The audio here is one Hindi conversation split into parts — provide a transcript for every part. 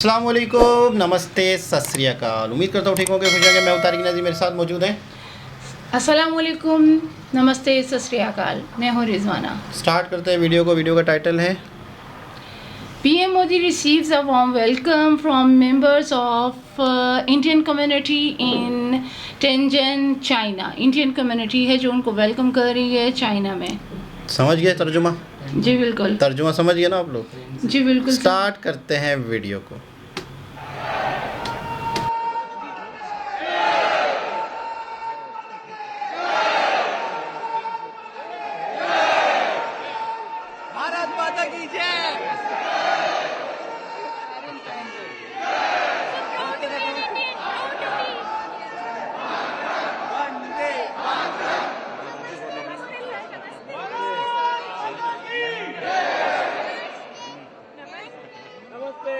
अस्सलाम वालेकुम, नमस्ते, सत श्री अकाल। उम्मीद करता हूँ ठीक होंगे, खुश होंगे। मैं हूँ तारिक नज़ीर, मेरे साथ मौजूद हैं। अस्सलाम वालेकुम, नमस्ते, सत श्री अकाल। मैं हूँ रिजवाना। स्टार्ट करते हैं वीडियो को। वीडियो का टाइटल है PM Modi receives a warm welcome from members of Indian community in tangent, China. Indian community है जो उनको वेलकम कर रही है चाइना में। समझ गए तर्जुमा? जी बिल्कुल। तर्जुमा समझ गए ना आप लोग? जी बिल्कुल। स्टार्ट करते हैं वीडियो को। भारत माता की जय। वंदे नमस्ते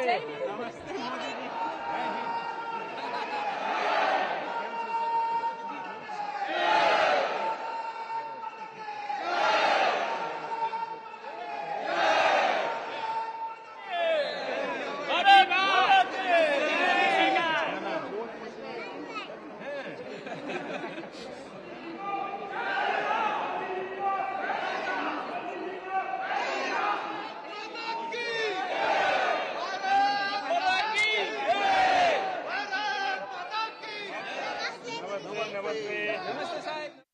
नमस्ते मोदी जी। नमस्ते साहब।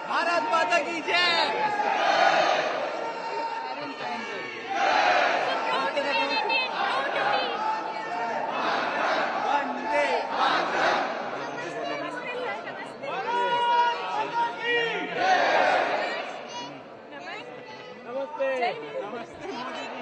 भारत माता की जय। वंदे नमस्ते नमस्ते मोदी जी।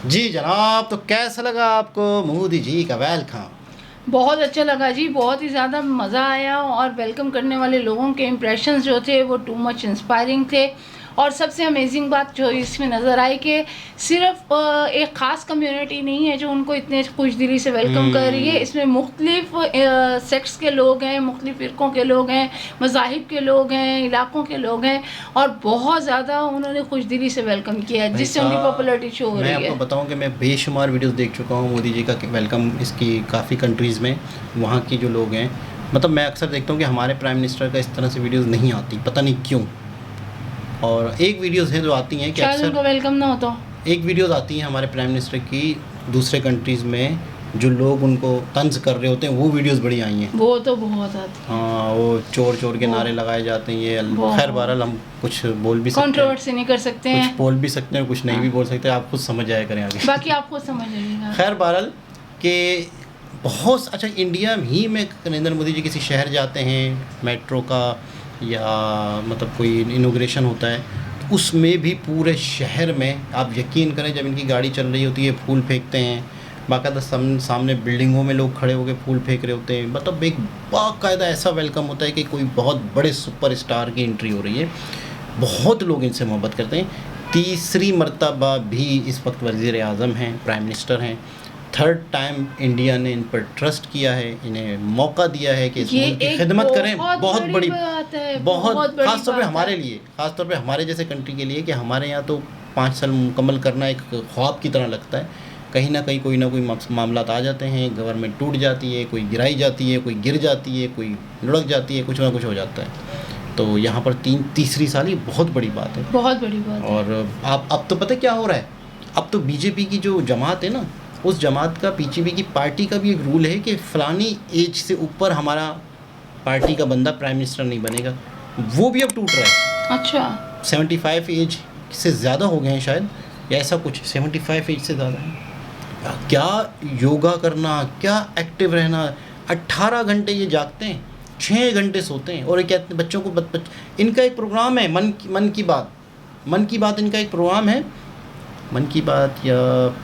जी जनाब, तो कैसा लगा आपको मोदी जी का वेलकम? बहुत अच्छा लगा जी, बहुत ही ज़्यादा मज़ा आया और वेलकम करने वाले लोगों के इम्प्रेशंस जो थे वो टू मच इंस्पायरिंग थे। और सबसे अमेजिंग बात जो इसमें नज़र आई कि सिर्फ एक ख़ास कम्युनिटी नहीं है जो उनको इतने खुश दिली से वेलकम कर रही है। इसमें मुख्तलिफ सेक्ट्स के लोग हैं, मुख्तलिफ फ़िरक़ों के लोग हैं, मज़ाहिब के लोग हैं, इलाक़ों के लोग हैं और बहुत ज़्यादा उन्होंने खुश दिली से वेलकम किया है, जिससे उनकी पॉपुलैरिटी शो हो रही मैं है। आपको बताऊं कि मैं बेशुमार वीडियोस देख चुका हूं मोदी जी का वेलकम इसकी काफ़ी कंट्रीज़ में। वहाँ की जो लोग हैं, मतलब मैं अक्सर देखता हूं कि हमारे प्राइम मिनिस्टर का इस तरह से वीडियोस नहीं आती, पता नहीं क्यों। और एक वीडियोस हैं जो आती हैं कि शायद उनको अक्सर वेलकम ना होता। एक वीडियोस आती हैं हमारे प्राइम मिनिस्टर की दूसरे कंट्रीज़ में, जो लोग उनको तंज कर रहे होते हैं, वो वीडियोस बड़ी आई हैं। वो तो बहुत आती है। हाँ, वो चोर चोर के नारे लगाए जाते हैं। ये बहुत। खैर बहरहाल हम कुछ बोल भी सकते हैं, कंट्रोवर्सी नहीं कर सकते कुछ हैं, बोल भी सकते हैं, कुछ नहीं भी बोल सकते। आप खुद समझ जाया करें आगे। बाकी आप खुद समझ लीजिएगा। खैर बहरहाल के बहुत अच्छा, इंडिया ही में नरेंद्र मोदी जी किसी शहर जाते हैं मेट्रो का या मतलब कोई इनोग्रेशन होता है, तो उसमें भी पूरे शहर में आप यकीन करें जब इनकी गाड़ी चल रही होती है फूल फेंकते हैं। बाकायदा सामने बिल्डिंगों में लोग खड़े होकर फूल फेंक रहे होते हैं। मतलब एक बाकायदा ऐसा वेलकम होता है कि कोई बहुत बड़े सुपरस्टार की एंट्री हो रही है। बहुत लोग इनसे मोहब्बत करते हैं। तीसरी मर्तबा भी इस वक्त वज़ीर आज़म हैं, प्राइम मिनिस्टर हैं। थर्ड टाइम इंडिया ने इन पर ट्रस्ट किया है, इन्हें मौका दिया है कि इस ये मुल्क की एक खिदमत करें। बहुत बड़ी बात है, बहुत बड़ी ख़ास तौर पे बात हमारे है। लिए, ख़ास तौर पे हमारे जैसे कंट्री के लिए, कि हमारे यहाँ तो 5 साल मुकम्मल करना एक ख्वाब की तरह लगता है। कहीं ना कहीं कोई ना कोई मामला आ जाते हैं, गवर्नमेंट टूट जाती है, कोई गिराई जाती है, कोई गिर जाती है, कोई लुढ़क जाती है, कुछ ना कुछ हो जाता है। तो यहाँ पर तीसरी साल ये बहुत बड़ी बात है, बहुत बड़ी बात है। और आप अब तो पता है क्या हो रहा है, अब तो बीजेपी की जो जमात है ना, उस जमात का, पीसीबी की पार्टी का भी एक रूल है कि फ़लानी एज से ऊपर हमारा पार्टी का बंदा प्राइम मिनिस्टर नहीं बनेगा। वो भी अब टूट रहा है। अच्छा, 75 एज से ज़्यादा हो गए हैं शायद, या ऐसा कुछ, 75 एज से ज़्यादा है। क्या योगा करना, क्या एक्टिव रहना। 18 घंटे ये जागते हैं, 6 घंटे सोते हैं, और ये कहते हैं बच्चों को इनका एक प्रोग्राम है मन की बात इनका एक प्रोग्राम है। मन की बात या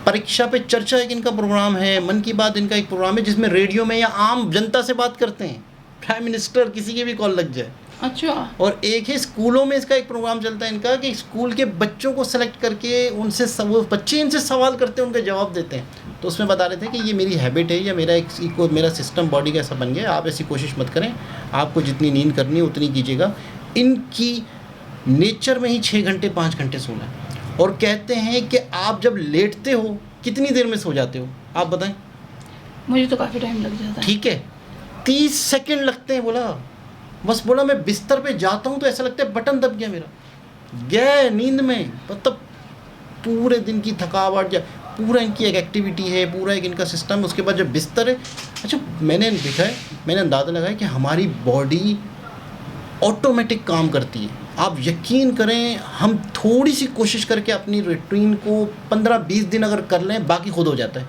परीक्षा पे चर्चा एक इनका प्रोग्राम है। मन की बात इनका एक प्रोग्राम है जिसमें रेडियो में या आम जनता से बात करते हैं। प्राइम मिनिस्टर किसी की भी कॉल लग जाए। अच्छा। और एक ही स्कूलों में इसका एक प्रोग्राम चलता है इनका, कि स्कूल के बच्चों को सेलेक्ट करके उनसे वो बच्चे इनसे सवाल करते हैं, उनका जवाब देते हैं। तो उसमें बता रहे थे कि ये मेरी हैबिट है, या मेरा सिस्टम बॉडी का ऐसा बन गया, आप ऐसी कोशिश मत करें, आपको जितनी नींद करनी है उतनी कीजिएगा। इनकी नेचर में ही 6 घंटे 5 घंटे सोना है। और कहते हैं कि आप जब लेटते हो कितनी देर में सो जाते हो, आप बताएं? मुझे तो काफ़ी टाइम लग जाता है। ठीक है, 30 सेकंड लगते हैं। बस बोला मैं बिस्तर पे जाता हूँ तो ऐसा लगता है बटन दब गया मेरा, गया नींद में। मतलब पूरे दिन की थकावट, पूरा इनकी एक एक्टिविटी है, पूरा एक इनका सिस्टम है। उसके बाद जब बिस्तर है, अच्छा मैंने देखा है, मैंने अंदाज़ा लगाया कि हमारी बॉडी ऑटोमेटिक काम करती है। आप यकीन करें, हम थोड़ी सी कोशिश करके अपनी रूटीन को 15-20 दिन अगर कर लें, बाकी खुद हो जाता है।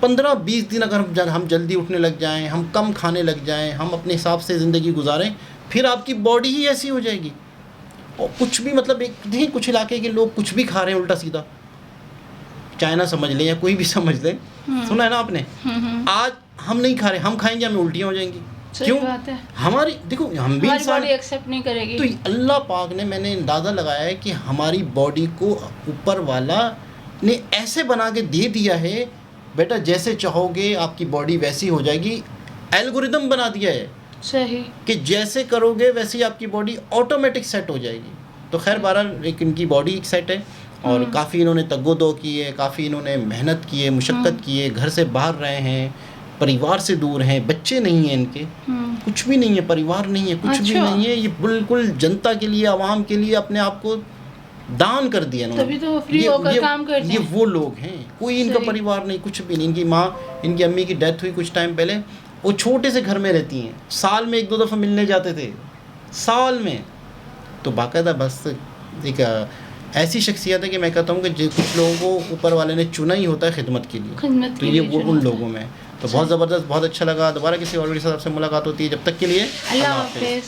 15-20 दिन अगर हम जल्दी उठने लग जाएं, हम कम खाने लग जाएं, हम अपने हिसाब से ज़िंदगी गुजारें, फिर आपकी बॉडी ही ऐसी हो जाएगी। और कुछ भी, मतलब एक देखिए, कुछ इलाके के लोग कुछ भी खा रहे हैं उल्टा सीधा, चाइना समझ लें या कोई भी समझ लें, सुना है ना आपने? आज हम नहीं खा रहे, हम खाएंगे हमें उल्टियाँ हो जाएंगी। क्यों? बात है। हमारी देखो, हम भी हमारी इंसान, बॉडी एक्सेप्ट नहीं करेगी। तो अल्लाह पाक ने, मैंने अंदाज़ा लगाया है कि हमारी बॉडी को ऊपर वाला ने ऐसे बना के दे दिया है, बेटा जैसे चाहोगे आपकी बॉडी वैसी हो जाएगी। एल्गोरिदम बना दिया है सही, कि जैसे करोगे वैसे ही आपकी बॉडी ऑटोमेटिक सेट हो जाएगी। तो खैर बहरहाल एक इनकी बॉडी एक सेट है, और काफ़ी इन्होंने तग्गो-दो की है, काफ़ी इन्होंने मेहनत की है, मुशक्क़त की है, घर से बाहर रहे हैं, परिवार से दूर हैं, बच्चे नहीं हैं इनके, कुछ भी नहीं है, परिवार नहीं है, कुछ भी नहीं है। ये बिल्कुल जनता के लिए, आवाम के लिए अपने आप को दान कर दिया इन्होंने। तभी तो फ्री होकर काम करते ये हैं। वो लोग हैं, कोई इनका सही। परिवार नहीं, कुछ भी नहीं। इनकी माँ, इनकी अम्मी की डेथ हुई कुछ टाइम पहले। वो छोटे से घर में रहती हैं, साल में 1-2 दफ़ा मिलने जाते थे, साल में। तो बाकायदा बस एक ऐसी शख्सियत है कि मैं कहता हूँ कि कुछ लोगों को ऊपर वाले ने चुना ही होता है खिदमत के लिए, खिदमत तो के ये लिए वो चुना उन होता है। लोगों में। तो बहुत ज़बरदस्त, बहुत अच्छा लगा। दोबारा किसी और वीडियो से आपसे मुलाकात होती है, जब तक के लिए अल्लाह हाफ़िज़।